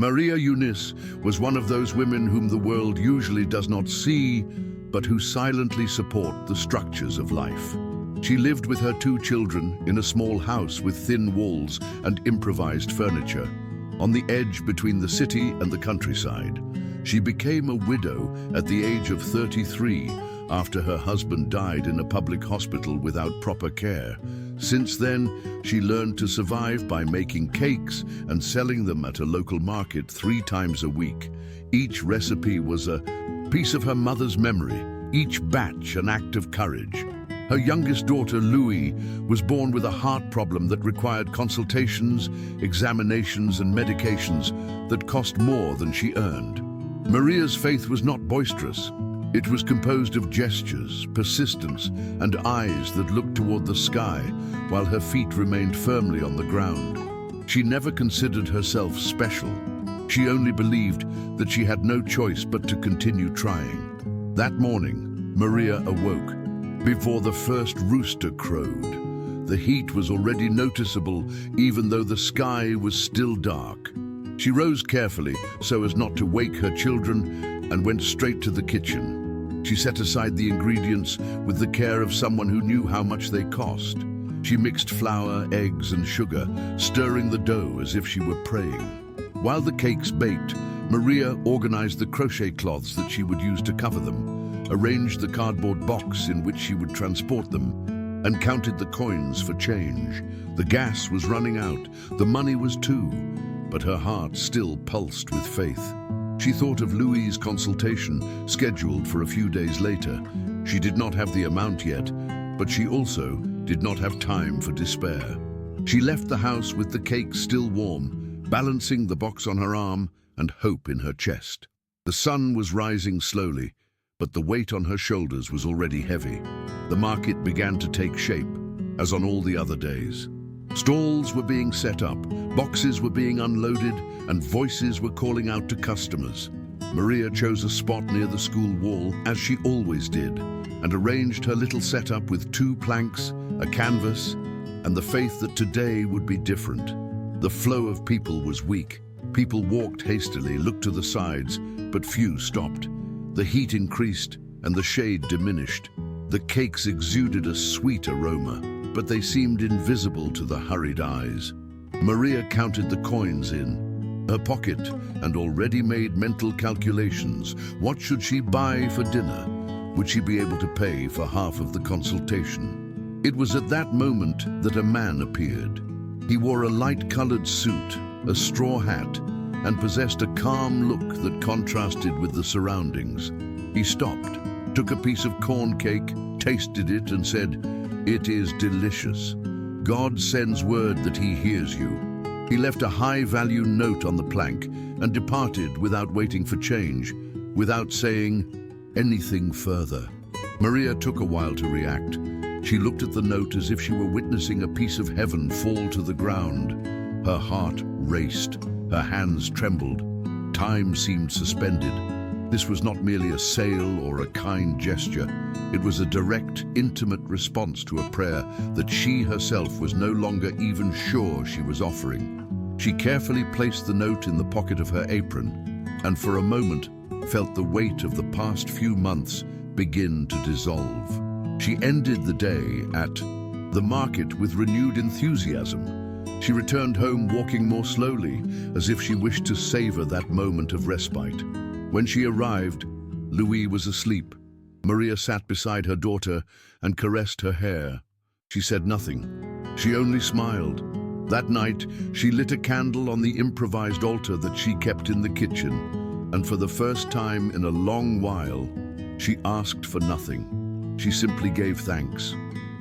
Maria Eunice was one of those women whom the world usually does not see, but who silently support the structures of life. She lived with her 2 children in a small house with thin walls and improvised furniture, on the edge between the city and the countryside. She became a widow at the age of 33 after her husband died in a public hospital without proper care. Since then, she learned to survive by making cakes and selling them at a local market 3 times a week. Each recipe was a piece of her mother's memory, each batch an act of courage. Her youngest daughter, Louise, was born with a heart problem that required consultations, examinations, and medications that cost more than she earned. Maria's faith was not boisterous. It was composed of gestures, persistence, and eyes that looked toward the sky while her feet remained firmly on the ground. She never considered herself special. She only believed that she had no choice but to continue trying. That morning, Maria awoke before the first rooster crowed. The heat was already noticeable, even though the sky was still dark. She rose carefully so as not to wake her children and went straight to the kitchen. She set aside the ingredients with the care of someone who knew how much they cost. She mixed flour, eggs, and sugar, stirring the dough as if she were praying. While the cakes baked, Maria organized the crochet cloths that she would use to cover them, arranged the cardboard box in which she would transport them, and counted the coins for change. The gas was running out, the money was too, but her heart still pulsed with faith. She thought of Louis' consultation, scheduled for a few days later. She did not have the amount yet, but she also did not have time for despair. She left the house with the cake still warm, balancing the box on her arm and hope in her chest. The sun was rising slowly, but the weight on her shoulders was already heavy. The market began to take shape, as on all the other days. Stalls were being set up, boxes were being unloaded, and voices were calling out to customers. Maria chose a spot near the school wall, as she always did, and arranged her little setup with 2 planks, a canvas, and the faith that today would be different. The flow of people was weak. People walked hastily, looked to the sides, but few stopped. The heat increased, and the shade diminished. The cakes exuded a sweet aroma, but they seemed invisible to the hurried eyes. Maria counted the coins in her pocket and already made mental calculations. What should she buy for dinner? Would she be able to pay for half of the consultation? It was at that moment that a man appeared. He wore a light-colored suit, a straw hat, and possessed a calm look that contrasted with the surroundings. He stopped, took a piece of corn cake, tasted it, and said, "It is delicious. God sends word that he hears you." He left a high-value note on the plank and departed without waiting for change, without saying anything further. Maria took a while to react. She looked at the note as if she were witnessing a piece of heaven fall to the ground. Her heart raced, her hands trembled. Time seemed suspended. This was not merely a sale or a kind gesture. It was a direct, intimate response to a prayer that she herself was no longer even sure she was offering. She carefully placed the note in the pocket of her apron, and for a moment felt the weight of the past few months begin to dissolve. She ended the day at the market with renewed enthusiasm. She returned home walking more slowly, as if she wished to savor that moment of respite. When she arrived, Louis was asleep. Maria sat beside her daughter and caressed her hair. She said nothing. She only smiled. That night, she lit a candle on the improvised altar that she kept in the kitchen, and for the first time in a long while, she asked for nothing. She simply gave thanks.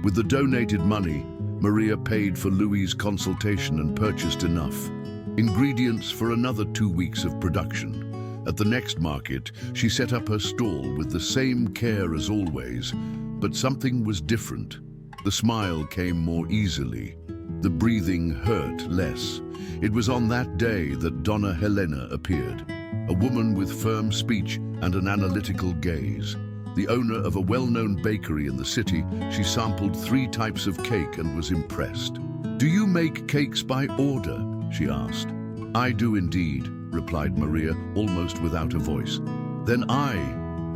With the donated money, Maria paid for Louis' consultation and purchased enough ingredients for another 2 weeks of production. At the next market, she set up her stall with the same care as always, but something was different. The smile came more easily. The breathing hurt less. It was on that day that Donna Helena appeared, a woman with firm speech and an analytical gaze. The owner of a well-known bakery in the city, she sampled 3 types of cake and was impressed. "Do you make cakes by order?" she asked. "I do indeed. replied Maria, almost without a voice. Then I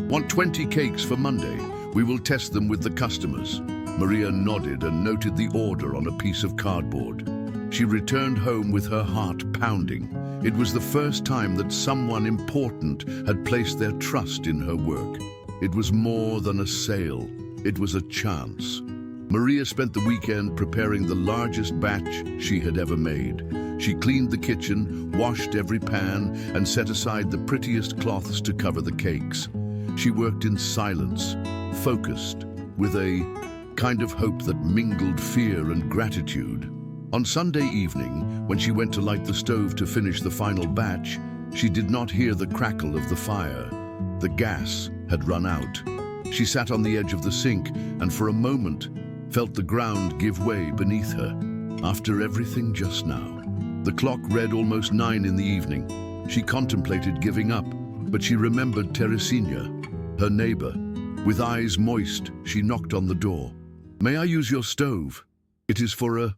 want 20 cakes for Monday. We will test them with the customers. Maria nodded and noted the order on a piece of cardboard. She returned home with her heart pounding. It was the first time that someone important had placed their trust in her work. It was more than a sale. It was a chance. Maria spent the weekend preparing the largest batch she had ever made. She cleaned the kitchen, washed every pan, and set aside the prettiest cloths to cover the cakes. She worked in silence, focused, with a kind of hope that mingled fear and gratitude. On Sunday evening, when she went to light the stove to finish the final batch, she did not hear the crackle of the fire. The gas had run out. She sat on the edge of the sink and for a moment felt the ground give way beneath her. After everything just now. The clock read almost 9 in the evening. She contemplated giving up, but she remembered Teresina, her neighbor. With eyes moist, she knocked on the door. "May I use your stove? It is for a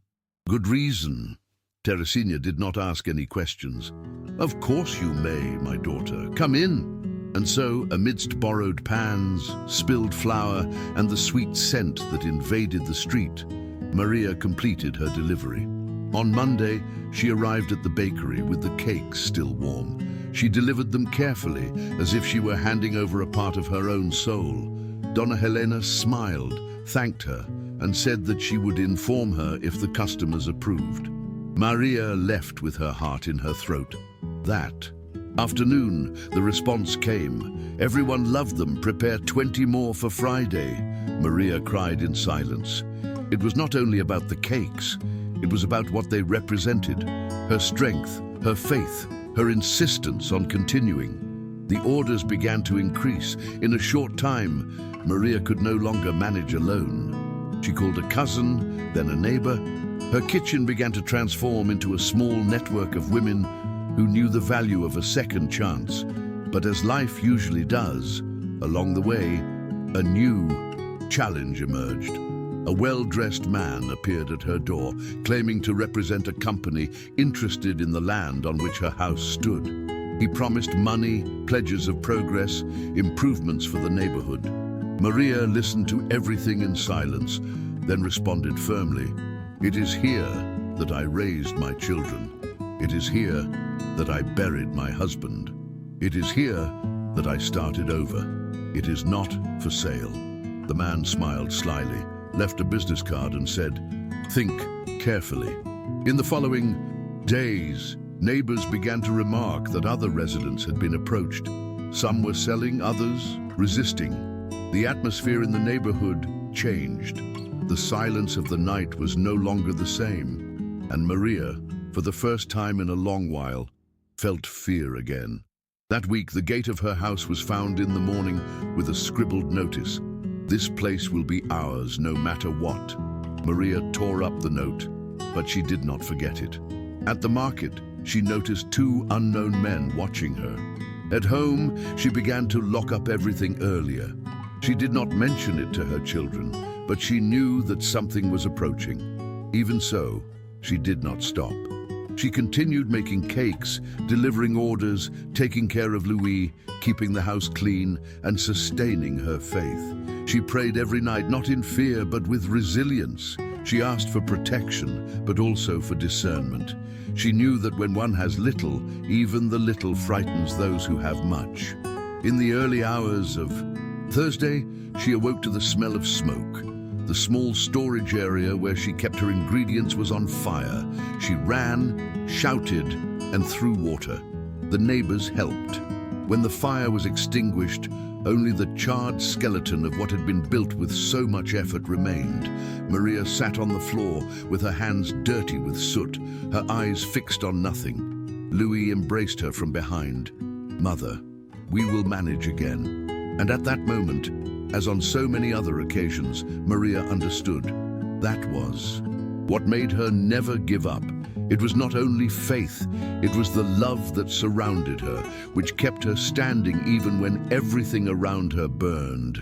good reason." Teresina did not ask any questions. "Of course you may, my daughter. Come in." And so, amidst borrowed pans, spilled flour, and the sweet scent that invaded the street, Maria completed her delivery. On Monday, she arrived at the bakery with the cakes still warm. She delivered them carefully, as if she were handing over a part of her own soul. Donna Helena smiled, thanked her, and said that she would inform her if the customers approved. Maria left with her heart in her throat. That afternoon, the response came. "Everyone loved them. Prepare 20 more for Friday." Maria cried in silence. It was not only about the cakes. It was about what they represented. Her strength, her faith, her insistence on continuing. The orders began to increase. In a short time, Maria could no longer manage alone. She called a cousin, then a neighbor. Her kitchen began to transform into a small network of women who knew the value of a second chance. But as life usually does, along the way, a new challenge emerged. A well-dressed man appeared at her door, claiming to represent a company interested in the land on which her house stood. He promised money, pledges of progress, improvements for the neighborhood. Maria listened to everything in silence, then responded firmly, "It is here that I raised my children. It is here that I buried my husband. It is here that I started over. It is not for sale." The man smiled slyly, left a business card and said, "Think carefully." In the following days, neighbors began to remark that other residents had been approached. Some were selling, others resisting. The atmosphere in the neighborhood changed. The silence of the night was no longer the same, and Maria, for the first time in a long while, felt fear again. That week, the gate of her house was found in the morning with a scribbled notice. "This place will be ours no matter what." Maria tore up the note, but she did not forget it. At the market, she noticed 2 unknown men watching her. At home, she began to lock up everything earlier. She did not mention it to her children, but she knew that something was approaching. Even so, she did not stop. She continued making cakes, delivering orders, taking care of Louis, keeping the house clean, and sustaining her faith. She prayed every night, not in fear, but with resilience. She asked for protection, but also for discernment. She knew that when one has little, even the little frightens those who have much. In the early hours of Thursday, she awoke to the smell of smoke. The small storage area where she kept her ingredients was on fire. She ran, shouted, and threw water. The neighbors helped. When the fire was extinguished, only the charred skeleton of what had been built with so much effort remained. Maria sat on the floor with her hands dirty with soot, her eyes fixed on nothing. Louis embraced her from behind. "Mother, we will manage again." And at that moment, as on so many other occasions, Maria understood. That was what made her never give up. It was not only faith, it was the love that surrounded her, which kept her standing even when everything around her burned.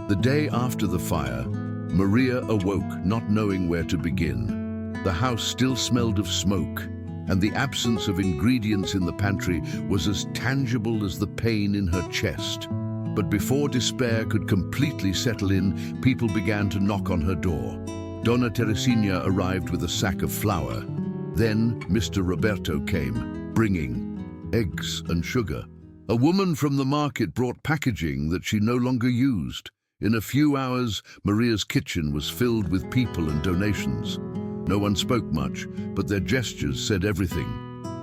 The day after the fire, Maria awoke not knowing where to begin. The house still smelled of smoke, and the absence of ingredients in the pantry was as tangible as the pain in her chest. But before despair could completely settle in, people began to knock on her door. Donna Teresina arrived with a sack of flour. Then Mr. Roberto came, bringing eggs and sugar. A woman from the market brought packaging that she no longer used. In a few hours, Maria's kitchen was filled with people and donations. No one spoke much, but their gestures said everything.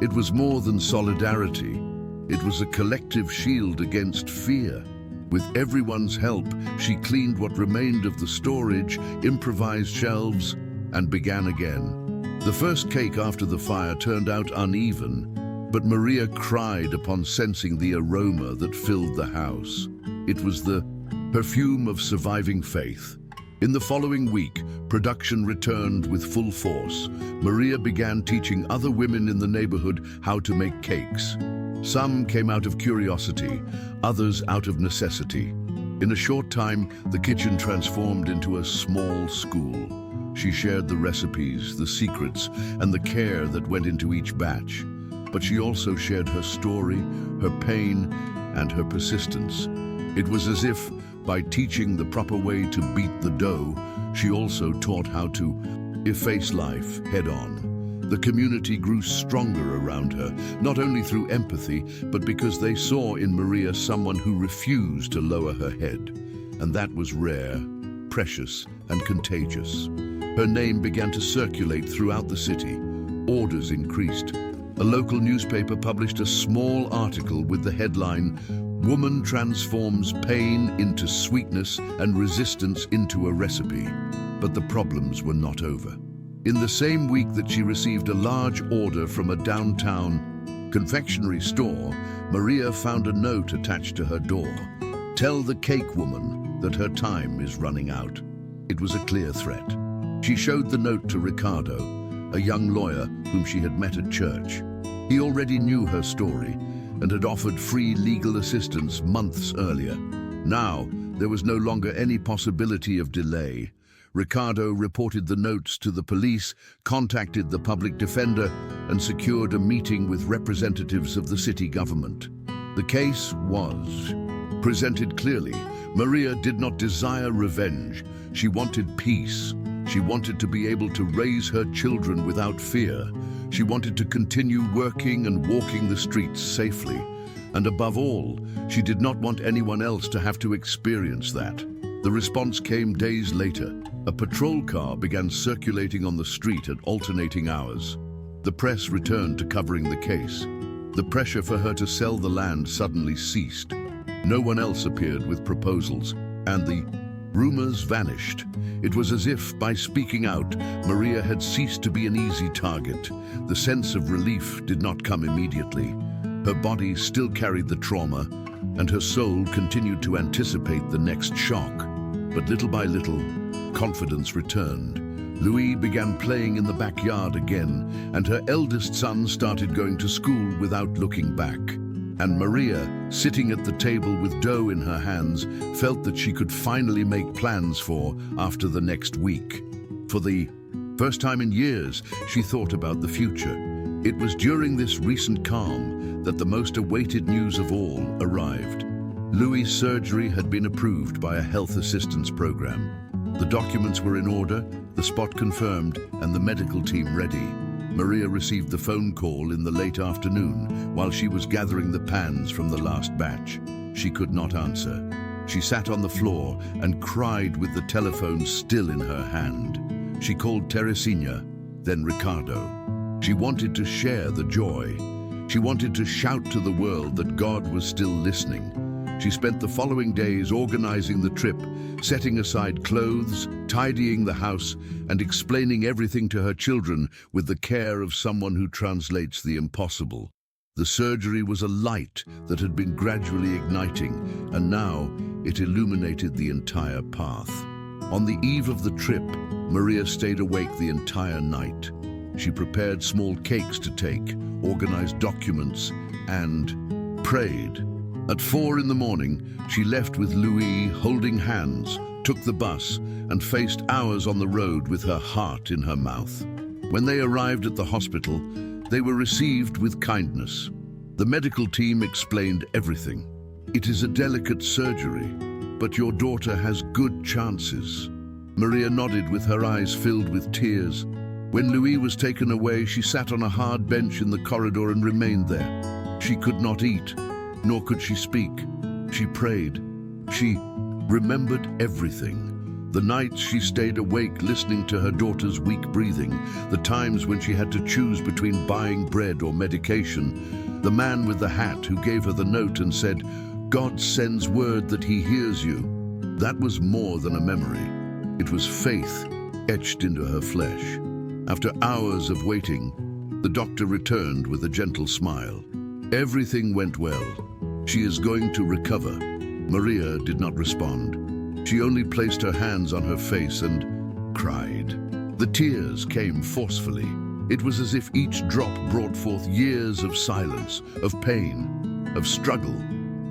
It was more than solidarity. It was a collective shield against fear. With everyone's help, she cleaned what remained of the storage, improvised shelves, and began again. The first cake after the fire turned out uneven, but Maria cried upon sensing the aroma that filled the house. It was the perfume of surviving faith. In the following week, production returned with full force. Maria began teaching other women in the neighborhood how to make cakes. Some came out of curiosity, others out of necessity. In a short time, the kitchen transformed into a small school. She shared the recipes, the secrets, and the care that went into each batch. But she also shared her story, her pain, and her persistence. It was as if, by teaching the proper way to beat the dough, she also taught how to face life head-on. The community grew stronger around her, not only through empathy, but because they saw in Maria someone who refused to lower her head. And that was rare, precious, and contagious. Her name began to circulate throughout the city. Orders increased. A local newspaper published a small article with the headline, "Woman transforms pain into sweetness and resistance into a recipe." But the problems were not over. In the same week that she received a large order from a downtown confectionery store, Maria found a note attached to her door. "Tell the cake woman that her time is running out." It was a clear threat. She showed the note to Ricardo, a young lawyer whom she had met at church. He already knew her story and had offered free legal assistance months earlier. Now, there was no longer any possibility of delay. Ricardo reported the notes to the police, contacted the public defender, and secured a meeting with representatives of the city government. The case was presented clearly. Maria did not desire revenge. She wanted peace. She wanted to be able to raise her children without fear. She wanted to continue working and walking the streets safely. And above all, she did not want anyone else to have to experience that. The response came days later. A patrol car began circulating on the street at alternating hours. The press returned to covering the case. The pressure for her to sell the land suddenly ceased. No one else appeared with proposals, and the rumors vanished. It was as if, by speaking out, Maria had ceased to be an easy target. The sense of relief did not come immediately. Her body still carried the trauma, and her soul continued to anticipate the next shock. But little by little, confidence returned. Louis began playing in the backyard again, and her eldest son started going to school without looking back. And Maria, sitting at the table with dough in her hands, felt that she could finally make plans for after the next week. For the first time in years, she thought about the future. It was during this recent calm that the most awaited news of all arrived. Louis' surgery had been approved by a health assistance program. The documents were in order, the spot confirmed, and the medical team ready. Maria received the phone call in the late afternoon while she was gathering the pans from the last batch. She could not answer. She sat on the floor and cried with the telephone still in her hand. She called Teresina, then Ricardo. She wanted to share the joy. She wanted to shout to the world that God was still listening. She spent the following days organizing the trip, setting aside clothes, tidying the house, and explaining everything to her children with the care of someone who translates the impossible. The surgery was a light that had been gradually igniting, and now it illuminated the entire path. On the eve of the trip, Maria stayed awake the entire night. She prepared small cakes to take, organized documents, and prayed. At 4 in the morning, she left with Louis holding hands, took the bus, and faced hours on the road with her heart in her mouth. When they arrived at the hospital, They were received with kindness. The medical team explained everything. "It is a delicate surgery, but your daughter has good chances." Maria nodded with her eyes filled with tears. When Louis was taken away, she sat on a hard bench in the corridor and remained there. She could not eat, nor could she speak. She prayed. She remembered everything. The nights she stayed awake listening to her daughter's weak breathing, the times when she had to choose between buying bread or medication, the man with the hat who gave her the note and said, "God sends word that he hears you." That was more than a memory. It was faith etched into her flesh. After hours of waiting, the doctor returned with a gentle smile. "Everything went well. She is going to recover." Maria did not respond. She only placed her hands on her face and cried. The tears came forcefully. It was as if each drop brought forth years of silence, of pain, of struggle,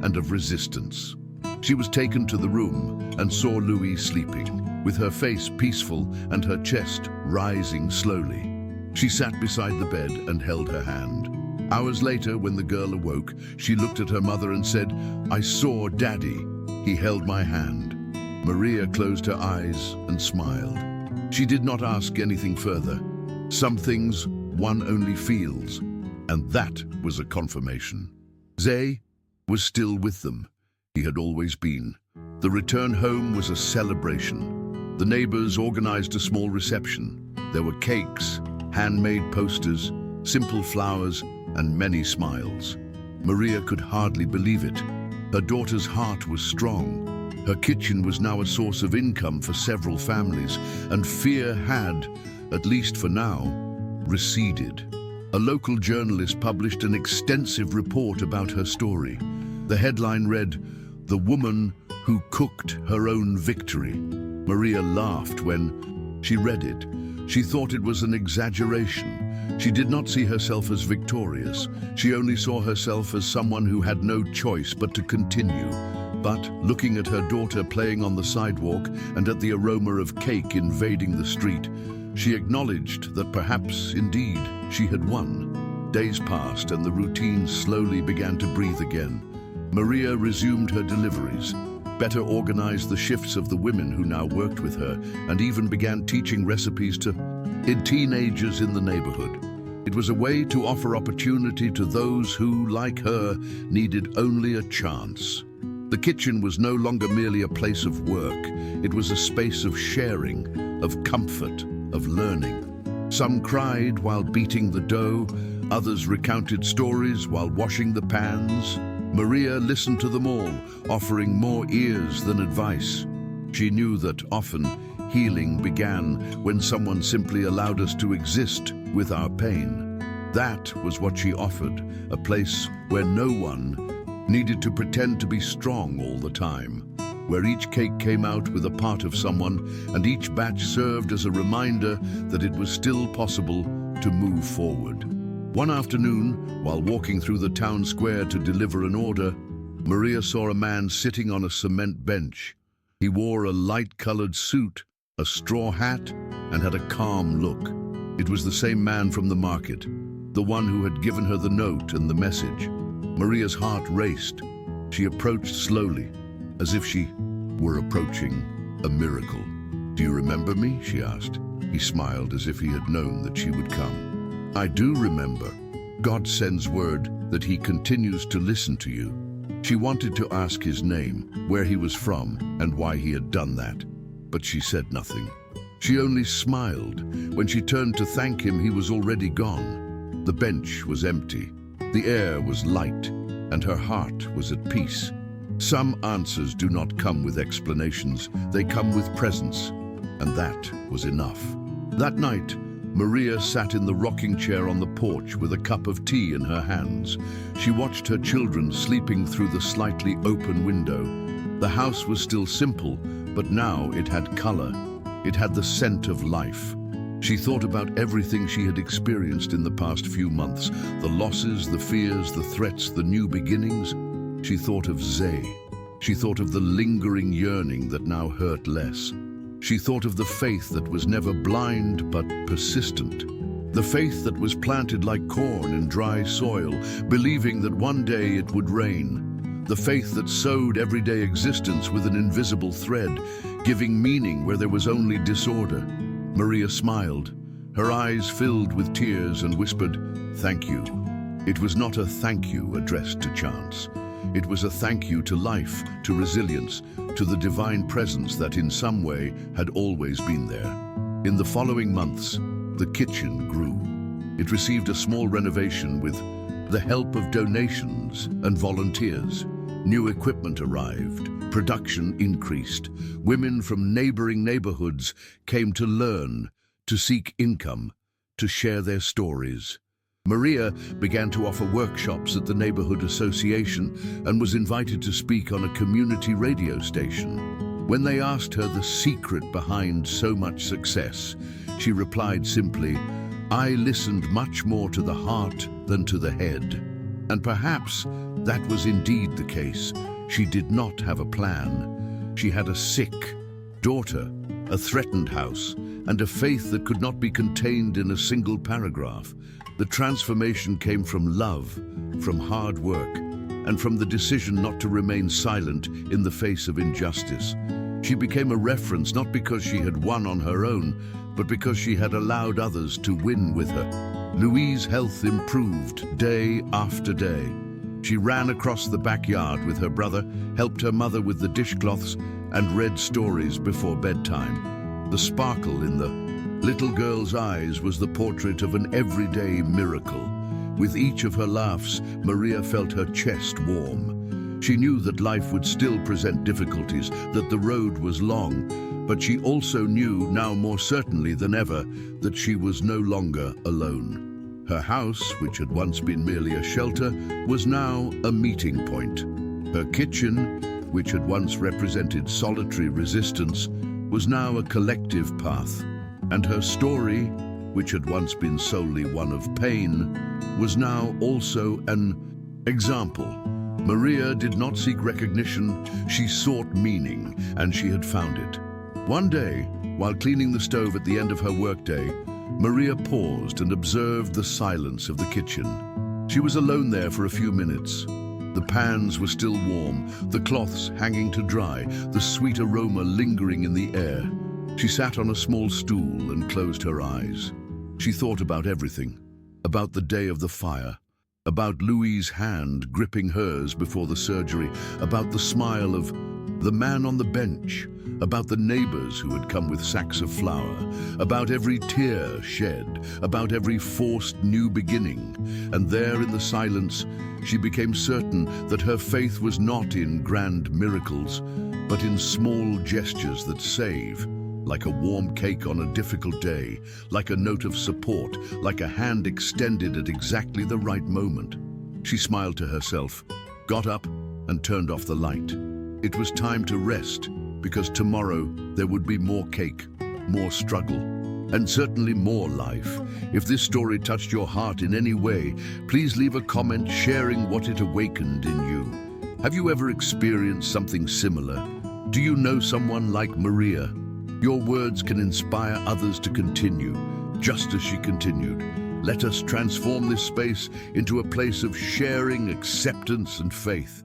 and of resistance. She was taken to the room and saw Louis sleeping, with her face peaceful and her chest rising slowly. She sat beside the bed and held her hand. Hours later, when the girl awoke, she looked at her mother and said, "I saw Daddy. He held my hand." Maria closed her eyes and smiled. She did not ask anything further. Some things one only feels, and that was a confirmation. Zay was still with them. He had always been. The return home was a celebration. The neighbors organized a small reception. There were cakes, handmade posters, simple flowers, and many smiles. Maria could hardly believe it. Her daughter's heart was strong. Her kitchen was now a source of income for several families, and fear had, at least for now, receded. A local journalist published an extensive report about her story. The headline read, "The Woman Who Cooked Her Own Victory." Maria laughed when she read it. She thought it was an exaggeration. She did not see herself as victorious. She only saw herself as someone who had no choice but to continue. But, looking at her daughter playing on the sidewalk and at the aroma of cake invading the street, she acknowledged that perhaps, indeed, she had won. Days passed and the routine slowly began to breathe again. Maria resumed her deliveries, better organized the shifts of the women who now worked with her, and even began teaching recipes to teenagers in the neighborhood. It was a way to offer opportunity to those who, like her, needed only a chance. The kitchen was no longer merely a place of work. It was a space of sharing, of comfort, of learning. Some cried while beating the dough, others recounted stories while washing the pans. Maria listened to them all, offering more ears than advice. She knew that often healing began when someone simply allowed us to exist with our pain. That was what she offered, a place where no one needed to pretend to be strong all the time, where each cake came out with a part of someone and each batch served as a reminder that it was still possible to move forward. One afternoon, while walking through the town square to deliver an order, Maria saw a man sitting on a cement bench. He wore a light-colored suit, a straw hat, and had a calm look. It was the same man from the market, the one who had given her the note and the message. Maria's heart raced. She approached slowly, as if she were approaching a miracle. "Do you remember me?" she asked. He smiled as if he had known that she would come. "I do remember. God sends word that he continues to listen to you." She wanted to ask his name, where he was from, and why he had done that, but she said nothing. She only smiled. When she turned to thank him, he was already gone. The bench was empty. The air was light, and her heart was at peace. Some answers do not come with explanations. They come with presence, and that was enough. That night, Maria sat in the rocking chair on the porch with a cup of tea in her hands. She watched her children sleeping through the slightly open window. The house was still simple, but now it had color. It had the scent of life. She thought about everything she had experienced in the past few months, the losses, the fears, the threats, the new beginnings. She thought of Zay. She thought of the lingering yearning that now hurt less. She thought of the faith that was never blind but persistent. The faith that was planted like corn in dry soil, believing that one day it would rain. The faith that sewed everyday existence with an invisible thread, giving meaning where there was only disorder. Maria smiled. Her eyes filled with tears and whispered, "Thank you." It was not a thank you addressed to chance. It was a thank you to life, to resilience, to the divine presence that in some way had always been there. In the following months, the kitchen grew. It received a small renovation with the help of donations and volunteers. New equipment arrived, production increased. Women from neighboring neighborhoods came to learn, to seek income, to share their stories. Maria began to offer workshops at the neighborhood association and was invited to speak on a community radio station. When they asked her the secret behind so much success, she replied simply, "I listened much more to the heart than to the head." And perhaps that was indeed the case. She did not have a plan. She had a sick daughter, a threatened house, and a faith that could not be contained in a single paragraph. The transformation came from love, from hard work, and from the decision not to remain silent in the face of injustice. She became a reference not because she had won on her own, but because she had allowed others to win with her. Louise's health improved day after day. She ran across the backyard with her brother, helped her mother with the dishcloths, and read stories before bedtime. The sparkle in the little girl's eyes was the portrait of an everyday miracle. With each of her laughs, Maria felt her chest warm. She knew that life would still present difficulties, that the road was long, but she also knew, now more certainly than ever, that she was no longer alone. Her house, which had once been merely a shelter, was now a meeting point. Her kitchen, which had once represented solitary resistance, was now a collective path. And her story, which had once been solely one of pain, was now also an example. Maria did not seek recognition, she sought meaning, and she had found it. One day, while cleaning the stove at the end of her workday, Maria paused and observed the silence of the kitchen. She was alone there for a few minutes. The pans were still warm, the cloths hanging to dry, the sweet aroma lingering in the air. She sat on a small stool and closed her eyes. She thought about everything, about the day of the fire, about Louise's hand gripping hers before the surgery, about the smile of the man on the bench, about the neighbors who had come with sacks of flour, about every tear shed, about every forced new beginning. And there in the silence, she became certain that her faith was not in grand miracles, but in small gestures that save. Like a warm cake on a difficult day, like a note of support, like a hand extended at exactly the right moment. She smiled to herself, got up, and turned off the light. It was time to rest, because tomorrow there would be more cake, more struggle, and certainly more life. If this story touched your heart in any way, please leave a comment sharing what it awakened in you. Have you ever experienced something similar? Do you know someone like Maria? Your words can inspire others to continue, just as she continued. Let us transform this space into a place of sharing, acceptance, and faith.